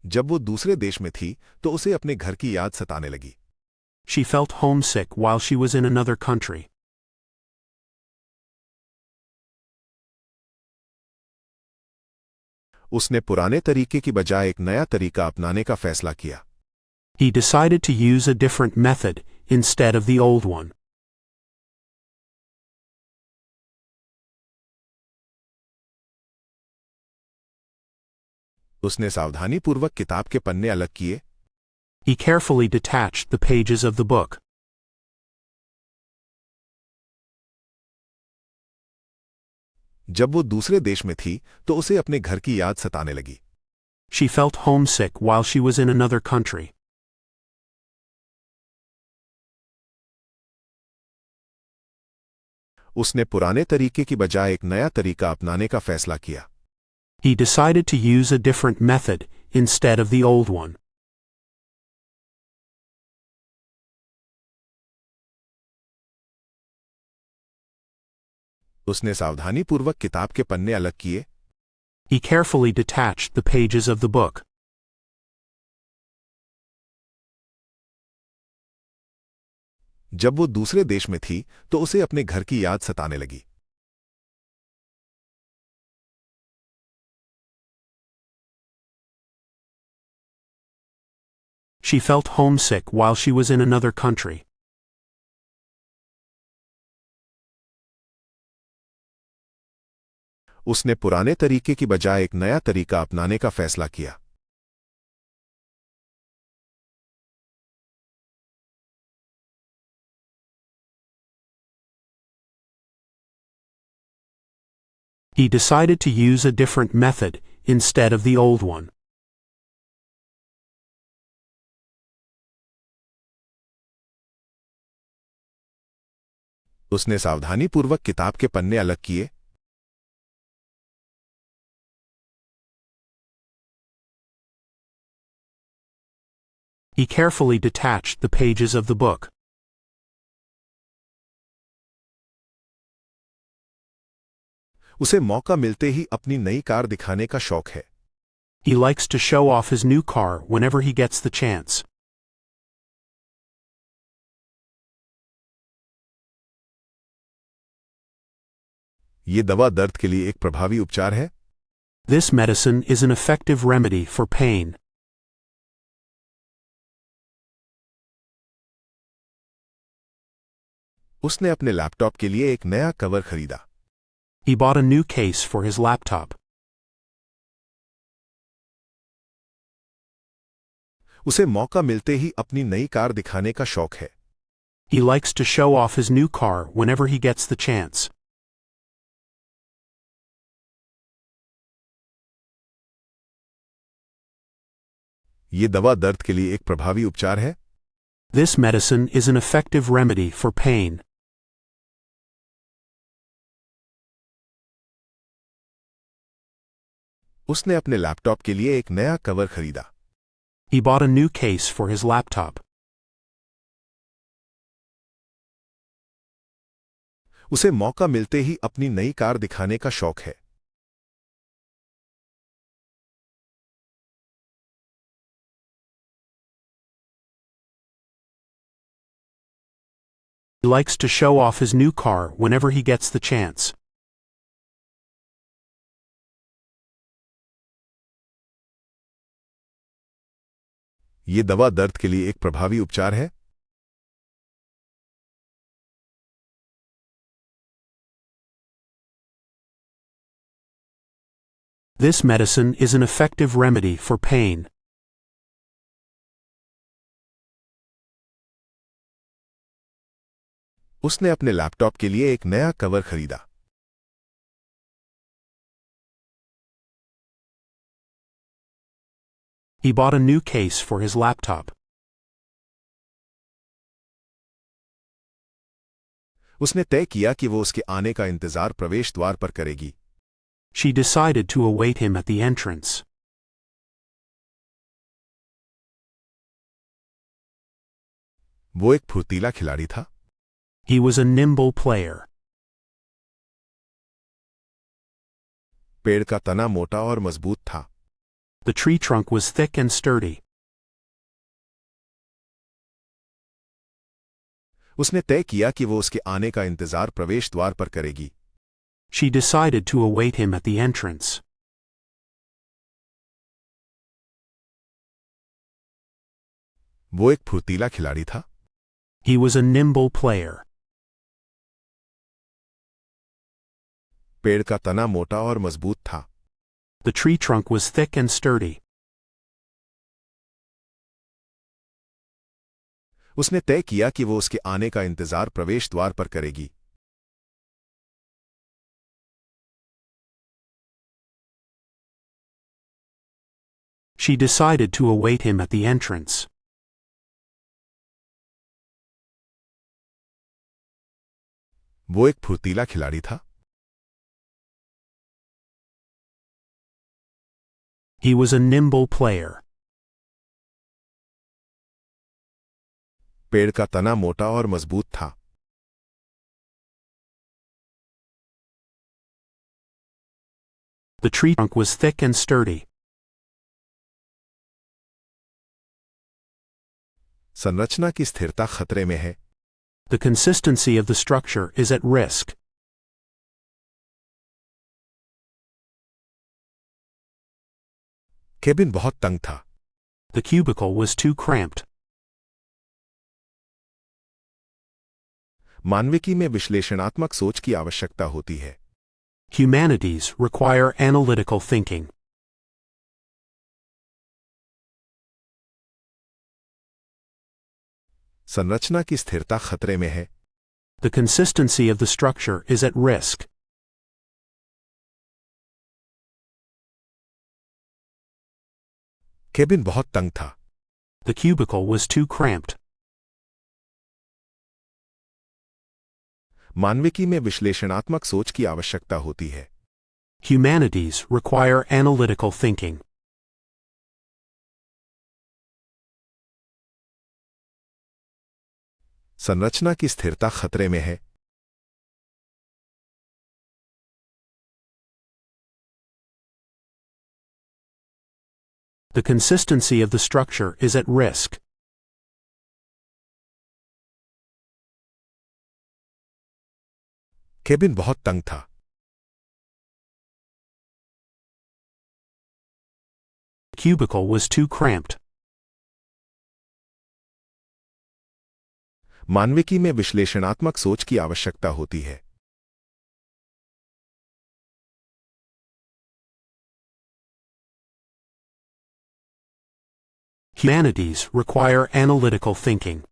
जब वो दूसरे देश में थी तो उसे अपने घर की याद सताने लगी। She felt homesick while she was in another country. उसने पुराने तरीके की बजाय एक नया तरीका अपनाने का फैसला किया। He decided to use a different method instead of the old one. उसने सावधानीपूर्वक किताब के पन्ने अलग किए। He carefully detached the pages of the book. जब वो दूसरे देश में थी तो उसे अपने घर की याद सताने लगी। She felt homesick while she was in another country. उसने पुराने तरीके की बजाय एक नया तरीका अपनाने का फैसला किया। He decided to use a different method instead of the old one. उसने सावधानीपूर्वक किताब के पन्ने अलग किए। He carefully detached the pages of the book. जब वो दूसरे देश में थी तो उसे अपने घर की याद सताने लगी। She felt homesick while she was in another country. उसने पुराने तरीके की बजाय एक नया तरीका अपनाने का फैसला किया। He decided to use a different method instead of the old one. उसने सावधानीपूर्वक किताब के पन्ने अलग किए। He carefully detached the pages of the book. उसे मौका मिलते ही अपनी नई कार दिखाने का शौक है। He likes to show off his new car whenever he gets the chance. ये दवा दर्द के लिए एक प्रभावी उपचार है। This medicine is an effective remedy for pain. उसने अपने लैपटॉप के लिए एक नया कवर खरीदा। He bought a new case for his laptop. उसे मौका मिलते ही अपनी नई कार दिखाने का शौक है। He likes to show off his new car whenever he gets the chance. ये दवा दर्द के लिए एक प्रभावी उपचार है। This medicine is an effective remedy for pain. उसने अपने लैपटॉप के लिए एक नया कवर खरीदा। He bought a new case for his laptop. उसे मौका मिलते ही अपनी नई कार दिखाने का शौक है। He likes to show off his new car whenever he gets the chance. ये दवा दर्द के लिए एक प्रभावी उपचार है। This medicine is an effective remedy for pain. उसने अपने लैपटॉप के लिए एक नया कवर खरीदा। He bought a new case for his laptop. उसने तय किया कि वो उसके आने का इंतजार प्रवेश द्वार पर करेगी। She decided to await him at the entrance. वो एक फुर्तीला खिलाड़ी था। He was a nimble player. पेड़ का तना मोटा और मजबूत था। The tree trunk was thick and sturdy. उसने तय किया कि वो उसके आने का इंतजार प्रवेश द्वार पर करेगी. She decided to await him at the entrance. वो एक फुर्तीला खिलाड़ी था. He was a nimble player. पेड़ का तना मोटा और मजबूत था. The tree trunk was thick and sturdy. उसने तय किया कि वो उसके आने का इंतजार प्रवेश द्वार पर करेगी. She decided to await him at the entrance. वो एक फुर्तीला खिलाड़ी था. He was a nimble player. पेड़ का तना मोटा और मजबूत था. The tree trunk was thick and sturdy. संरचना की स्थिरता खतरे में है. The consistency of the structure is at risk. Cabin बहुत तंग था. The cubicle was too cramped. मानविकी में विश्लेषणात्मक सोच की आवश्यकता होती है. Humanities require analytical thinking. संरचना की स्थिरता खतरे में है. The consistency of the structure is at risk. Cabin बहुत तंग था. The cubicle was too cramped. मानविकी में विश्लेषणात्मक सोच की आवश्यकता होती है. Humanities require analytical thinking. संरचना की स्थिरता खतरे में है. The consistency of the structure is at risk. Cabin बहुत तंग था. The cubicle was too cramped. मानविकी में विश्लेषणात्मक सोच की आवश्यकता होती है. Humanities require analytical thinking.